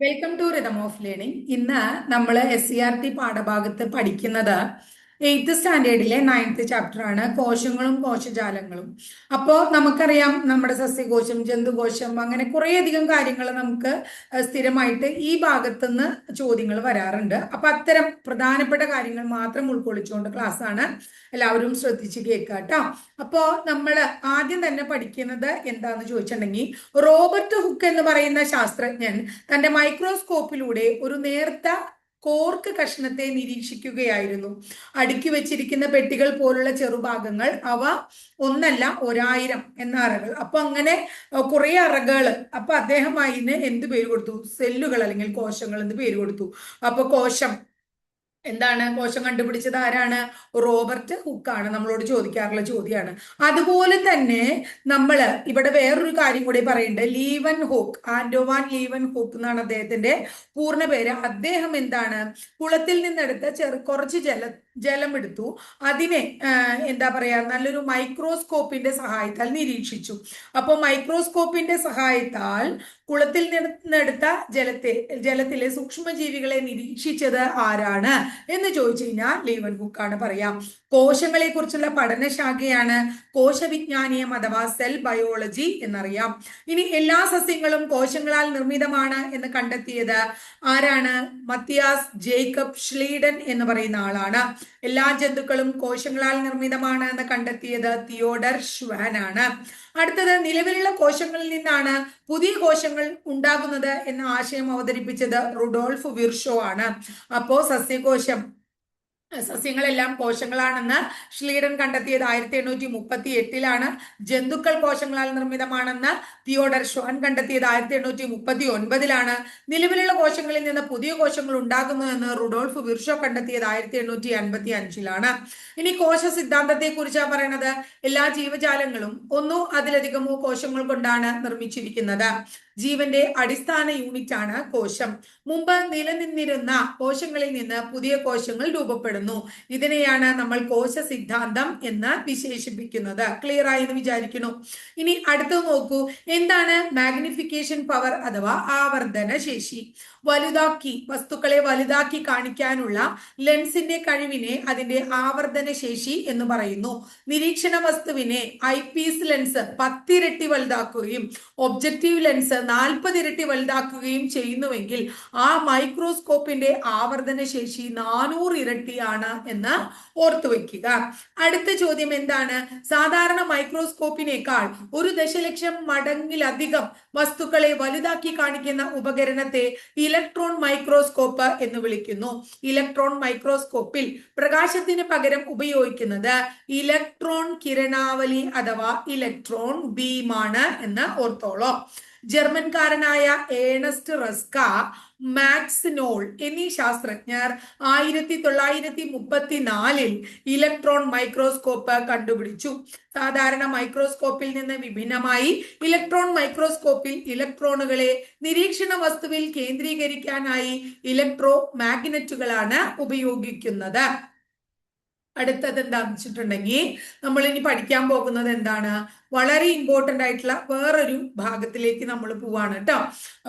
Welcome to rhythm of learning. ഇന്ന് നമ്മൾ SCERT പാഠഭാഗത്ത് പഠിക്കുന്നത് 8th സ്റ്റാൻഡേർഡിലെ 9th ചാപ്റ്റർ ആണ്, കോശങ്ങളും കോശജാലങ്ങളും. അപ്പോൾ നമുക്കറിയാം, നമ്മുടെ സസ്യകോശം, ജന്തുകോശം, അങ്ങനെ കുറേയധികം കാര്യങ്ങൾ നമുക്ക് സ്ഥിരമായിട്ട് ഈ ഭാഗത്തുനിന്ന് ചോദ്യങ്ങൾ വരാറുണ്ട്. അപ്പൊ അത്തരം പ്രധാനപ്പെട്ട കാര്യങ്ങൾ മാത്രം ഉൾക്കൊള്ളിച്ചുകൊണ്ട് ക്ലാസ് ആണ്. എല്ലാവരും ശ്രദ്ധിച്ച് കേൾക്കുക കേട്ടോ. അപ്പോൾ നമ്മൾ ആദ്യം തന്നെ പഠിക്കുന്നത് എന്താന്ന് ചോദിച്ചിട്ടുണ്ടെങ്കിൽ, റോബർട്ട് ഹുക്ക് എന്ന് പറയുന്ന ശാസ്ത്രജ്ഞൻ തന്റെ മൈക്രോസ്കോപ്പിലൂടെ ഒരു നേർത്ത കോർക്ക് കഷ്ണത്തെ നിരീക്ഷിക്കുകയായിരുന്നു. അടുക്കി വെച്ചിരിക്കുന്ന പെട്ടികൾ പോലുള്ള ചെറുഭാഗങ്ങൾ, അവ ഒന്നല്ല 1000 എന്ന അറകൾ. അപ്പൊ അങ്ങനെ കുറെ അറകൾ. അപ്പൊ അദ്ദേഹം അതിന് എന്ത് പേര് കൊടുത്തു? സെല്ലുകൾ അല്ലെങ്കിൽ കോശങ്ങൾ എന്ന് പേര് കൊടുത്തു. അപ്പൊ കോശം എന്താണ്? കോശം കണ്ടുപിടിച്ചത് ആരാണ്? റോബർട്ട് ഹുക്കാണ്. നമ്മളോട് ചോദിക്കാറുള്ള ചോദ്യമാണ്. അതുപോലെ തന്നെ നമ്മൾ ഇവിടെ വേറൊരു കാര്യം കൂടി പറയുന്നുണ്ട്. ലീവൻ ഹൂക്ക്, ആന്റോവാൻ ലീവൻ ഹൂക്ക് എന്നാണ് അദ്ദേഹത്തിന്റെ പൂർണ്ണ പേര്. അദ്ദേഹം എന്താണ്? കുളത്തിൽ നിന്നെടുത്ത കുറച്ച് ജലം എടുത്തു. അതിനെ എന്താ പറയാ, നല്ലൊരു മൈക്രോസ്കോപ്പിന്റെ സഹായത്താൽ നിരീക്ഷിച്ചു. അപ്പോൾ മൈക്രോസ്കോപ്പിന്റെ സഹായത്താൽ കുളത്തിൽ നിന്നെടുത്ത ജലത്തിലെ സൂക്ഷ്മജീവികളെ നിരീക്ഷിച്ചത് ആരാണ് എന്ന് ചോദിച്ചു കഴിഞ്ഞാൽ ലീവൻ ഹുക്കാണ് പറയാം. കോശങ്ങളെ കുറിച്ചുള്ള പഠനശാഖയാണ് കോശവിജ്ഞാനീയം അഥവാ സെൽ ബയോളജി എന്നറിയാം. ഇനി എല്ലാ സസ്യങ്ങളും കോശങ്ങളാൽ നിർമ്മിതമാണ് എന്ന് കണ്ടെത്തിയത് ആരാണ്? മത്തിയാസ് ജേക്കബ് ഷ്ലീഡൻ എന്ന് പറയുന്ന ആളാണ്. എല്ലാ ജന്തുക്കളും കോശങ്ങളാൽ നിർമ്മിതമാണ് എന്ന് കണ്ടെത്തിയത് തിയോഡർ ഷ്വാൻ ആണ്. അടുത്തത്, നിലവിലുള്ള കോശങ്ങളിൽ നിന്നാണ് പുതിയ കോശങ്ങൾ ഉണ്ടാകുന്നത് എന്ന ആശയം അവതരിപ്പിച്ചത് റുഡോൾഫ് വിർഷോ ആണ്. അപ്പോ സസ്യങ്ങളെല്ലാം കോശങ്ങളാണെന്ന് ഷ്ലീഡൻ കണ്ടെത്തിയത് 1838 ജന്തുക്കൾ കോശങ്ങളാൽ നിർമ്മിതമാണെന്ന് തിയോഡർ ഷ്വാൻ കണ്ടെത്തിയത് 1839 നിലവിലുള്ള കോശങ്ങളിൽ നിന്ന് പുതിയ കോശങ്ങൾ ഉണ്ടാകുന്നു എന്ന് റുഡോൾഫ് വിർഷോ കണ്ടെത്തിയത് 1855 ഇനി കോശ സിദ്ധാന്തത്തെ കുറിച്ചാണ് പറയുന്നത്. എല്ലാ ജീവജാലങ്ങളും ഒന്നോ അതിലധികമോ കോശങ്ങൾ കൊണ്ടാണ് നിർമ്മിച്ചിരിക്കുന്നത്. ജീവന്റെ അടിസ്ഥാന യൂണിറ്റ് ആണ് കോശം. മുമ്പ് നിലനിന്നിരുന്ന കോശങ്ങളിൽ നിന്ന് പുതിയ കോശങ്ങൾ രൂപപ്പെടുന്നു. ഇതിനെയാണ് നമ്മൾ കോശ സിദ്ധാന്തം എന്ന് വിശേഷിപ്പിക്കുന്നത്. ക്ലിയർ ആയി എന്ന് വിചാരിക്കുന്നു. ഇനി അടുത്തത് നോക്കൂ. എന്താണ് മാഗ്നിഫിക്കേഷൻ പവർ അഥവാ ആവർധന ശേഷി? വസ്തുക്കളെ വലുതാക്കി കാണിക്കാനുള്ള ലെൻസിന്റെ കഴിവിനെ അതിന്റെ ആവർധന ശേഷി എന്ന് പറയുന്നു. നിരീക്ഷണ വസ്തുവിനെ ഐപീസ് ലെൻസ് 10 ഇരട്ടി വലുതാക്കുകയും ഒബ്ജക്റ്റീവ് ലെൻസ് 40 ഇരട്ടി വലുതാക്കുകയും ചെയ്യുന്നുവെങ്കിൽ ആ മൈക്രോസ്കോപ്പിന്റെ ആവർധന ശേഷി 400 ഇരട്ടിയാണ് എന്ന് ഓർത്തു വെക്കുക. അടുത്ത ചോദ്യം എന്താണ്? സാധാരണ മൈക്രോസ്കോപ്പിനേക്കാൾ 1 ദശലക്ഷം മടങ്ങിലധികം വസ്തുക്കളെ വലുതാക്കി കാണിക്കുന്ന ഉപകരണത്തെ ഇലക്ട്രോൺ മൈക്രോസ്കോപ്പ് എന്ന് വിളിക്കുന്നു. ഇലക്ട്രോൺ മൈക്രോസ്കോപ്പിൽ പ്രകാശത്തിന് പകരം ഉപയോഗിക്കുന്നത് ഇലക്ട്രോൺ കിരണാവലി അഥവാ ഇലക്ട്രോൺ ബീമാണ് എന്ന് ഓർത്തോളോ. ജർമ്മൻകാരനായ ഏണസ്റ്റ് റസ്ക, മാക്സ് നോൾ എന്നീ ശാസ്ത്രജ്ഞർ 1934 ഇലക്ട്രോൺ മൈക്രോസ്കോപ്പ് കണ്ടുപിടിച്ചു. സാധാരണ മൈക്രോസ്കോപ്പിൽ നിന്ന് വിഭിന്നമായി ഇലക്ട്രോൺ മൈക്രോസ്കോപ്പിൽ ഇലക്ട്രോണുകളെ നിരീക്ഷണ വസ്തുവിൽ കേന്ദ്രീകരിക്കാനായി ഇലക്ട്രോ മാഗ്നറ്റുകളാണ് ഉപയോഗിക്കുന്നത്. അടുത്തത് എന്താണെന്ന് വെച്ചിട്ടുണ്ടെങ്കിൽ, നമ്മൾ ഇനി പഠിക്കാൻ പോകുന്നത് എന്താണ്? വളരെ ഇമ്പോർട്ടന്റ് ആയിട്ടുള്ള വേറൊരു ഭാഗത്തിലേക്ക് നമ്മൾ പോവാണ് കേട്ടോ.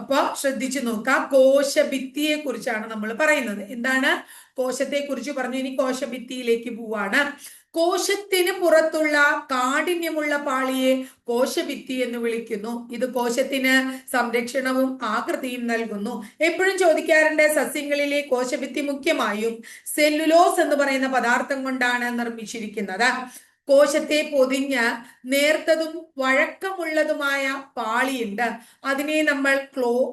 അപ്പൊ ശ്രദ്ധിച്ചു നോക്കാം. കോശഭിത്തിയെ കുറിച്ചാണ് നമ്മൾ പറയുന്നത്. എന്താണ്? കോശത്തെ കുറിച്ച് പറഞ്ഞു. ഇനി കോശഭിത്തിയിലേക്ക് പോവാണ്. കോശത്തിന് പുറത്തുള്ള കാഠിന്യമുള്ള പാളിയെ കോശഭിത്തി എന്ന് വിളിക്കുന്നു. ഇത് കോശത്തിന് സംരക്ഷണവും ആകൃതിയും നൽകുന്നു. എപ്പോഴും ചോദിക്കാറുണ്ട്, സസ്യങ്ങളിലെ കോശഭിത്തി മുഖ്യമായും സെല്ലുലോസ് എന്ന് പറയുന്ന പദാർത്ഥം കൊണ്ടാണ് നിർമ്മിച്ചിരിക്കുന്നത്. കോശത്തെ പൊതിഞ്ഞ് നേർത്തതും വഴക്കമുള്ളതുമായ പാളിയുണ്ട്. അതിനെ നമ്മൾ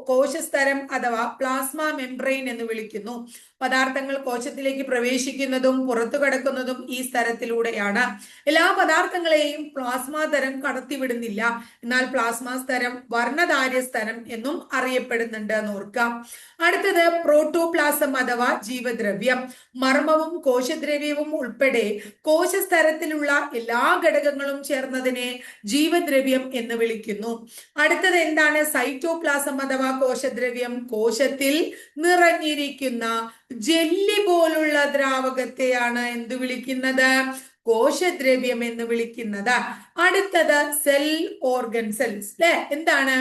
കോശസ്തരം അഥവാ പ്ലാസ്മ മെംബ്രെയിൻ എന്ന് വിളിക്കുന്നു. പദാർത്ഥങ്ങൾ കോശത്തിലേക്ക് പ്രവേശിക്കുന്നതും പുറത്തു കടക്കുന്നതും ഈ സ്തരത്തിലൂടെയാണ്. എല്ലാ പദാർത്ഥങ്ങളെയും പ്ലാസ്മ തരം കടത്തിവിടുന്നില്ല. എന്നാൽ പ്ലാസ്മ സ്തരം വർണ്ണധാര്യ സ്തരം എന്നും അറിയപ്പെടുന്നുണ്ട് എന്ന് ഓർക്കാം. അടുത്തത് പ്രോട്ടോപ്ലാസം അഥവാ ജീവദ്രവ്യം. മർമ്മവും കോശദ്രവ്യവും ഉൾപ്പെടെ കോശസ്തരത്തിലുള്ള എല്ലാ ഘടകങ്ങളും ചേർന്നതിനെ ജീവദ്രവ്യം എന്ന് വിളിക്കുന്നു. അടുത്തത് എന്താണ്? സൈറ്റോപ്ലാസം അഥവാ കോശദ്രവ്യം. കോശത്തിൽ നിറഞ്ഞിരിക്കുന്ന ജെല്ലി പോലുള്ള ദ്രാവകത്തെയാണ് എന്ത് വിളിക്കുന്നത്? കോശദ്രവ്യം എന്ന് വിളിക്കുന്നത്. അടുത്തത് സെൽ ഓർഗൻ സെൽസ് അല്ലെ. എന്താണ്?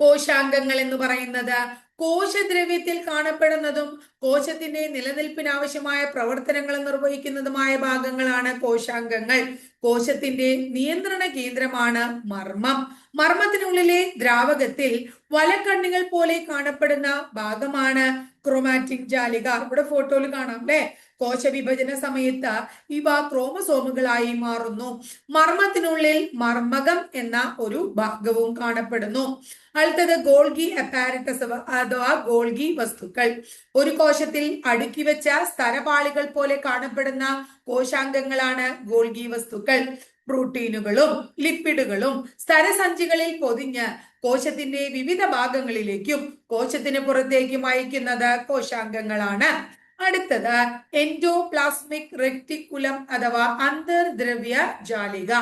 കോശാംഗങ്ങൾ എന്ന് പറയുന്നത് കോശദ്രവ്യത്തിൽ കാണപ്പെടുന്നതും കോശത്തിന്റെ നിലനിൽപ്പിന് ആവശ്യമായ പ്രവർത്തനങ്ങൾ നിർവഹിക്കുന്നതുമായ ഭാഗങ്ങളാണ് കോശാംഗങ്ങൾ. കോശത്തിന്റെ നിയന്ത്രണ കേന്ദ്രമാണ് മർമ്മം. മർമ്മത്തിനുള്ളിലെ ദ്രാവകത്തിൽ വലക്കണ്ണികൾ പോലെ കാണപ്പെടുന്ന ഭാഗമാണ് ക്രോമാറ്റിൻ ജാലിക. ഇവിടെ ഫോട്ടോയിൽ കാണാം അല്ലെ. കോശവിഭജന സമയത്ത് ഇവ ക്രോമസോമുകളായി മാറുന്നു. മർമ്മത്തിനുള്ളിൽ മർമ്മകം എന്ന ഒരു ഭാഗവും കാണപ്പെടുന്നു. അടുത്തത് ഗോൾഗി അപ്പാരറ്റസ് അഥവാ ഗോൾഗി വസ്തുക്കൾ. ഒരു കോശത്തിൽ അടുക്കി വെച്ച സ്തരപാളികൾ പോലെ കാണപ്പെടുന്ന കോശാംഗങ്ങളാണ് ഗോൾഗി വസ്തുക്കൾ. പ്രോട്ടീനുകളും ലിപ്പിഡുകളും സ്തരസഞ്ചികളിൽ പൊതിഞ്ഞ് കോശത്തിന്റെ വിവിധ ഭാഗങ്ങളിലേക്കും കോശത്തിന് പുറത്തേക്കും അയക്കുന്നത് കോശാംഗങ്ങളാണ്. അടുത്തത് എൻഡോപ്ലാസ്മിക് റെക്ടിക്കുലം അഥവാ അന്തർദ്രവ്യ ജാലിക.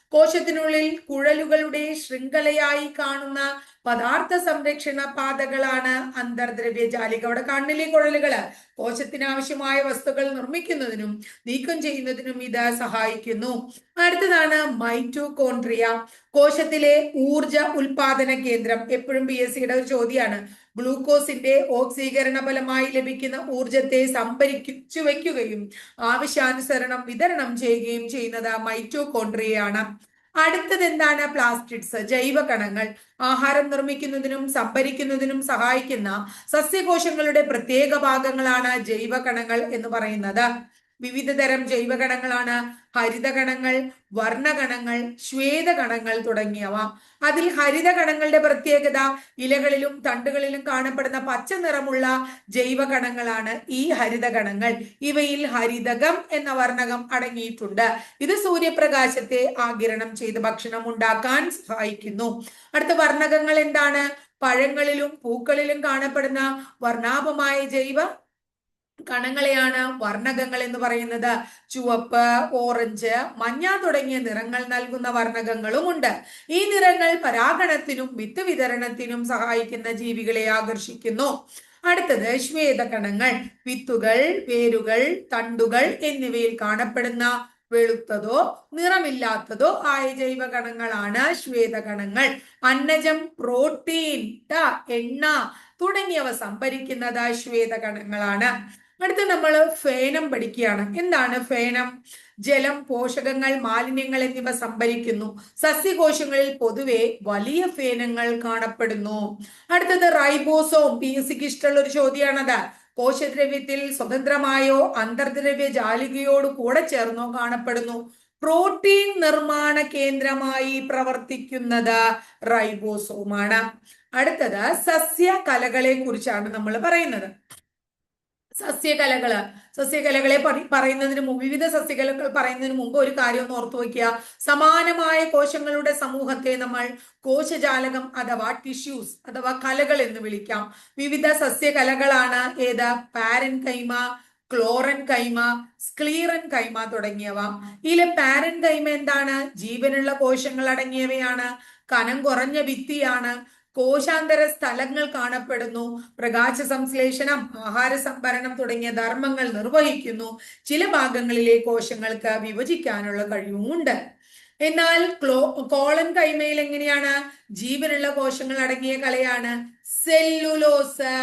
കോശത്തിനുള്ളിൽ കുഴലുകളുടെ ശൃംഖലയായി കാണുന്ന പദാർത്ഥ സംരക്ഷണ പാതകളാണ് അന്തർദ്രവ്യ ജാലിക. അവിടെ കണ്ണിലെ കുഴലുകള് കോശത്തിന് ആവശ്യമായ വസ്തുക്കൾ നിർമ്മിക്കുന്നതിനും നീക്കം ചെയ്യുന്നതിനും ഇത് സഹായിക്കുന്നു. അടുത്തതാണ് മൈറ്റോകോൺട്രിയ. കോശത്തിലെ ഊർജ ഉൽപാദന കേന്ദ്രം. എപ്പോഴും PSCയുടെ ഒരു ചോദ്യമാണ്. ഗ്ലൂക്കോസിന്റെ ഓക്സീകരണ ഫലമായി ലഭിക്കുന്ന ഊർജത്തെ സംഭരിച്ചു വെക്കുകയും ആവശ്യാനുസരണം വിതരണം ചെയ്യുകയും ചെയ്യുന്നത് മൈറ്റോകോൺട്രിയയാണ്. അടുത്തത് എന്താണ്? പ്ലാസ്റ്റിഡ്സ്, ജൈവകണങ്ങൾ. ആഹാരം നിർമ്മിക്കുന്നതിനും സംഭരിക്കുന്നതിനും സഹായിക്കുന്ന സസ്യകോശങ്ങളുടെ പ്രത്യേക ഭാഗങ്ങളാണ് ജൈവകണങ്ങൾ എന്ന് പറയുന്നത്. വിവിധ തരം ജൈവകണങ്ങളാണ് ഹരിതകണങ്ങൾ, വർണ്ണകണങ്ങൾ, ശ്വേതകണങ്ങൾ തുടങ്ങിയവ. അതിൽ ഹരിതകണങ്ങളുടെ പ്രത്യേകത ഇലകളിലും തണ്ടുകളിലും കാണപ്പെടുന്ന പച്ച നിറമുള്ള ജൈവകണങ്ങളാണ് ഈ ഹരിതകണങ്ങൾ. ഇവയിൽ ഹരിതകം എന്ന വർണ്ണകം അടങ്ങിയിട്ടുണ്ട്. ഇത് സൂര്യപ്രകാശത്തെ ആഗിരണം ചെയ്ത് ഭക്ഷണം ഉണ്ടാക്കാൻ സഹായിക്കുന്നു. അടുത്ത വർണ്ണകങ്ങൾ എന്താണ്? പഴങ്ങളിലും പൂക്കളിലും കാണപ്പെടുന്ന വർണ്ണാഭമായ ജൈവ കണങ്ങളെയാണ് വർണ്ണകങ്ങൾ എന്ന് പറയുന്നത്. ചുവപ്പ്, ഓറഞ്ച്, മഞ്ഞ തുടങ്ങിയ നിറങ്ങൾ നൽകുന്ന വർണ്ണകങ്ങളും ഉണ്ട്. ഈ നിറങ്ങൾ പരാഗണത്തിനും വിത്ത് വിതരണത്തിനും സഹായിക്കുന്ന ജീവികളെ ആകർഷിക്കുന്നു. അടുത്തത് ശ്വേതകണങ്ങൾ. വിത്തുകൾ, വേരുകൾ, തണ്ടുകൾ എന്നിവയിൽ കാണപ്പെടുന്ന വെളുത്തതോ നിറമില്ലാത്തതോ ആയ ജൈവകണങ്ങളാണ് ശ്വേതകണങ്ങൾ. അന്നജം, പ്രോട്ടീൻ, എണ്ണ തുടങ്ങിയവ സംഭരിക്കുന്നത് ശ്വേതകണങ്ങളാണ്. അടുത്ത് നമ്മൾ ഫേനം പഠിക്കുകയാണ്. എന്താണ് ഫേനം? ജലം, പോഷകങ്ങൾ, മാലിന്യങ്ങൾ എന്നിവ സംഭരിക്കുന്നു. സസ്യകോശങ്ങളിൽ പൊതുവെ വലിയ ഫേനങ്ങൾ കാണപ്പെടുന്നു. അടുത്തത് റൈബോസോം. PSCക്ക് ഇഷ്ടമുള്ള ഒരു ചോദ്യമാണത്. കോശദ്രവ്യത്തിൽ സ്വതന്ത്രമായോ അന്തർദ്രവ്യ ജാലികയോട് കൂടെ ചേർന്നോ കാണപ്പെടുന്നു. പ്രോട്ടീൻ നിർമ്മാണ കേന്ദ്രമായി പ്രവർത്തിക്കുന്നത് റൈബോസോമാണ്. അടുത്തത് സസ്യകലകളെ കുറിച്ചാണ് നമ്മൾ പറയുന്നത്. സസ്യകലകളെ പറയുന്നതിന് മുമ്പ്, വിവിധ സസ്യകലകൾ പറയുന്നതിന് മുമ്പ് ഒരു കാര്യം ഒന്ന് ഓർത്തു വയ്ക്കുക. സമാനമായ കോശങ്ങളുടെ സമൂഹത്തെ നമ്മൾ കോശജാലകം അഥവാ ടിഷ്യൂസ് അഥവാ കലകൾ എന്ന് വിളിക്കാം. വിവിധ സസ്യകലകളാണ് ഏത്? പാരൻ കൈമ, ക്ലോറൻ കൈമ, സ്ക്ലീറൻ കൈമ തുടങ്ങിയവ. ഇതിലെ പാരൻ കൈമ എന്താണ്? ജീവനുള്ള കോശങ്ങൾ അടങ്ങിയവയാണ്. കനം കുറഞ്ഞ ഭിത്തിയാണ്. കോശാന്തര സ്ഥലങ്ങൾ കാണപ്പെടുന്നു. പ്രകാശ സംശ്ലേഷണം, ആഹാര സംഭരണം തുടങ്ങിയ ധർമ്മങ്ങൾ നിർവഹിക്കുന്നു. ചില ഭാഗങ്ങളിലെ കോശങ്ങൾക്ക് വിഭജിക്കാനുള്ള കഴിവുമുണ്ട്. എന്നാൽ കോളൻ കൈമയിൽ എങ്ങനെയാണ്? ജീവനുള്ള കോശങ്ങൾ അടങ്ങിയ കലയാണ്. സെല്ലുലോസ്,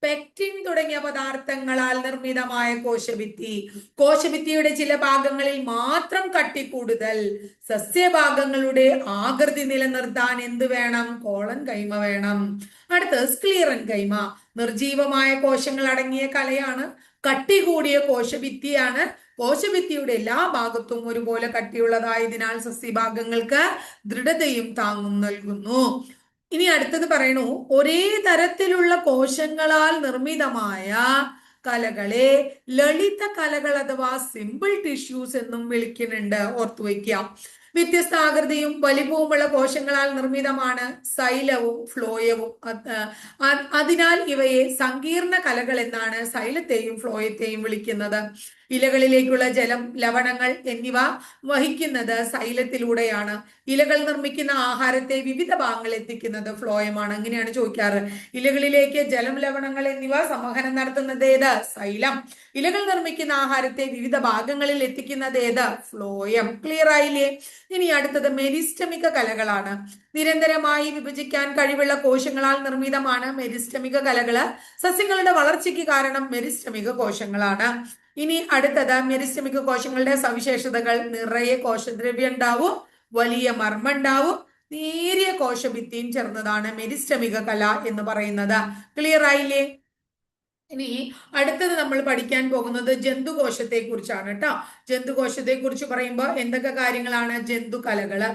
പെക്റ്റിൻ തുടങ്ങിയ പദാർത്ഥങ്ങളാൽ നിർമ്മിതമായ കോശഭിത്തി. കോശഭിത്തിയുടെ ചില ഭാഗങ്ങളിൽ മാത്രം കട്ടി കൂടുതൽ. സസ്യഭാഗങ്ങളുടെ ആകൃതി നിലനിർത്താൻ എന്ത് വേണം? കോളൻ കൈമ വേണം. അടുത്ത് സ്ക്ലീറൻ കൈമ. നിർജീവമായ കോശങ്ങൾ അടങ്ങിയ കലയാണ്. കട്ടി കൂടിയ കോശഭിത്തിയാണ്. കോശഭിത്തിയുടെ എല്ലാ ഭാഗത്തും ഒരുപോലെ കട്ടിയുള്ളതായതിനാൽ സസ്യഭാഗങ്ങൾക്ക് ദൃഢതയും താങ്ങും നൽകുന്നു. ഇനി അടുത്തത് പറയണു, ഒരേ തരത്തിലുള്ള കോശങ്ങളാൽ നിർമ്മിതമായ കലകളെ ലളിത കലകൾ അഥവാ സിമ്പിൾ ടിഷ്യൂസ് എന്നും വിളിക്കുന്നുണ്ട്. ഓർത്തു വയ്ക്കാം. വ്യത്യസ്ത ആകൃതിയും വലിപ്പവുമുള്ള കോശങ്ങളാൽ നിർമ്മിതമാണ് സൈലവും ഫ്ലോയവും. അതിനാൽ ഇവയെ സങ്കീർണ കലകൾ എന്നാണ് സൈലത്തെയും ഫ്ലോയത്തെയും വിളിക്കുന്നത്. ഇലകളിലേക്കുള്ള ജലം, ലവണങ്ങൾ എന്നിവ വഹിക്കുന്നത് സൈലത്തിലൂടെയാണ്. ഇലകൾ നിർമ്മിക്കുന്ന ആഹാരത്തെ വിവിധ ഭാഗങ്ങളിൽ എത്തിക്കുന്നത് ഫ്ലോയമാണ്. അങ്ങനെയാണ് ചോദിക്കാറ്. ഇലകളിലേക്ക് ജലം, ലവണങ്ങൾ എന്നിവ സംവഹനം നടത്തുന്നത് ഏത്? സൈലം. ഇലകൾ നിർമ്മിക്കുന്ന ആഹാരത്തെ വിവിധ ഭാഗങ്ങളിൽ എത്തിക്കുന്നത് ഏത്? ഫ്ലോയം. ക്ലിയർ ആയില്ലേ? ഇനി അടുത്തത് മെരിസ്റ്റമിക കലകളാണ്. നിരന്തരമായി വിഭജിക്കാൻ കഴിവുള്ള കോശങ്ങളാൽ നിർമ്മിതമാണ് മെരിസ്റ്റമിക കലകള്. സസ്യങ്ങളുടെ വളർച്ചയ്ക്ക് കാരണം മെരിസ്റ്റമിക കോശങ്ങളാണ്. ഇനി അടുത്തത് മെരിസ്റ്റമിക കോശങ്ങളുടെ സവിശേഷതകൾ. നിറയെ കോശദ്രവ്യം ഉണ്ടാവും, വലിയ മർമ്മം ഉണ്ടാവും, നേരിയ കോശഭിത്തിയും ചേർന്നതാണ് മെരിസ്റ്റമിക കല എന്ന് പറയുന്നത്. ക്ലിയർ ആയില്ലേ? ഇനി അടുത്തത് നമ്മൾ പഠിക്കാൻ പോകുന്നത് ജന്തുകോശത്തെ കുറിച്ചാണ് കേട്ടോ. ജന്തുകോശത്തെ കുറിച്ച് പറയുമ്പോൾ എന്തൊക്കെ കാര്യങ്ങളാണ്? ജന്തുകലകള്.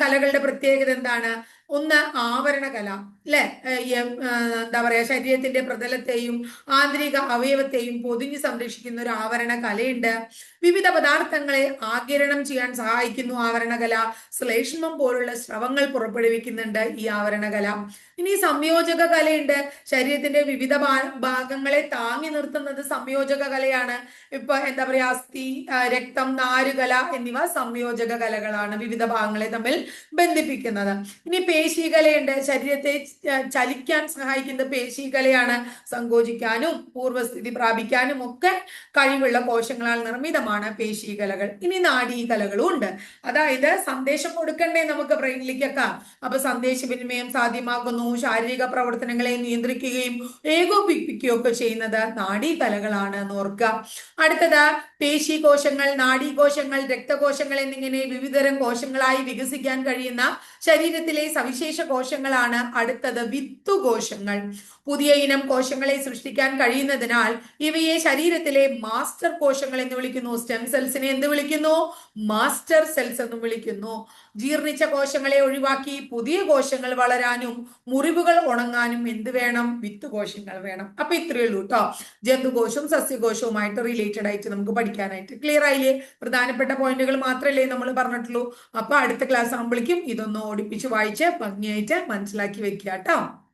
കലകളുടെ പ്രത്യേകത എന്താണ്? ഒന്ന് ആവരണ കല, അല്ലെ? എന്താ പറയാ, ശരീരത്തിന്റെ പ്രതലത്തെയും ആന്തരിക അവയവത്തെയും പൊതിഞ്ഞു സംരക്ഷിക്കുന്ന ഒരു ആവരണ കലയുണ്ട്. വിവിധ പദാർത്ഥങ്ങളെ ആഗിരണം ചെയ്യാൻ സഹായിക്കുന്നു ആവരണകല. ശ്ലേഷ്മം പോലുള്ള സ്രവങ്ങൾ പുറപ്പെടുവിക്കുന്നുണ്ട് ഈ ആവരണകല. ഇനി സംയോജക കലയുണ്ട്. ശരീരത്തിന്റെ വിവിധ ഭാഗങ്ങളെ താങ്ങി നിർത്തുന്നത് സംയോജക കലയാണ്. ഇപ്പൊ എന്താ പറയാ, അസ്ഥി, രക്തം, നാരുകല എന്നിവ സംയോജക കലകളാണ്, വിവിധ ഭാഗങ്ങളെ തമ്മിൽ ബന്ധിപ്പിക്കുന്നത്. ഇനി പേശീകലയുണ്ട്. ശരീരത്തെ ചലിക്കാൻ സഹായിക്കുന്ന പേശീകലയാണ്. സങ്കോചിക്കാനും പൂർവ്വസ്ഥിതി പ്രാപിക്കാനും ഒക്കെ കഴിവുള്ള കോശങ്ങളാൽ നിർമ്മിതമാണ് പേശീകലകൾ. ഇനി നാഡീകലകളും ഉണ്ട്. അതായത് സന്ദേശം കൊടുക്കണ്ടേ നമുക്ക് ബ്രെയിനിലേക്കൊക്കെ. അപ്പൊ സന്ദേശവിനിമയം സാധ്യമാക്കുന്നു, ശാരീരിക പ്രവർത്തനങ്ങളെ നിയന്ത്രിക്കുകയും ഏകോപിപ്പിക്കുകയും ഒക്കെ ചെയ്യുന്നത് നാഡീകലകളാണ് എന്ന് ഓർക്കുക. അടുത്തത് പേശീകോശങ്ങൾ, നാഡീകോശങ്ങൾ, രക്തകോശങ്ങൾ എന്നിങ്ങനെ വിവിധതരം കോശങ്ങളായി വികസിക്കാൻ കഴിയുന്ന ശരീരത്തിലെ സവിശേഷ കോശങ്ങളാണ്. അടുത്തത് വിത്തുകോശങ്ങൾ. പുതിയ ഇനം കോശങ്ങളെ സൃഷ്ടിക്കാൻ കഴിയുന്നതിനാൽ ഇവയെ ശരീരത്തിലെ മാസ്റ്റർ കോശങ്ങൾ എന്ന് വിളിക്കുന്നു. സ്റ്റെം സെൽസിനെ എന്ത് വിളിക്കുന്നു? മാസ്റ്റർ സെൽസ് എന്നും വിളിക്കുന്നു. ജീർണിച്ച കോശങ്ങളെ ഒഴിവാക്കി പുതിയ കോശങ്ങൾ വളരാനും മുറിവുകൾ ഉണങ്ങാനും എന്ത് വേണം? വിത്തുകോശങ്ങൾ വേണം. അപ്പൊ ഇത്രയേ ഉള്ളൂ കേട്ടോ. ജന്തുകോശവും സസ്യകോശവുമായിട്ട് റിലേറ്റഡ് ആയിട്ട് നമുക്ക് പഠിക്കാനായിട്ട്. ക്ലിയർ ആയില്ലേ? പ്രധാനപ്പെട്ട പോയിന്റുകൾ മാത്രമല്ലേ നമ്മൾ പറഞ്ഞിട്ടുള്ളൂ. അപ്പൊ അടുത്ത ക്ലാസ് ആകുമ്പോഴേക്കും ഇതൊന്ന് ഓടിപ്പിച്ച് വായിച്ച് ഭംഗിയായിട്ട് മനസ്സിലാക്കി വെക്കുക കേട്ടോ.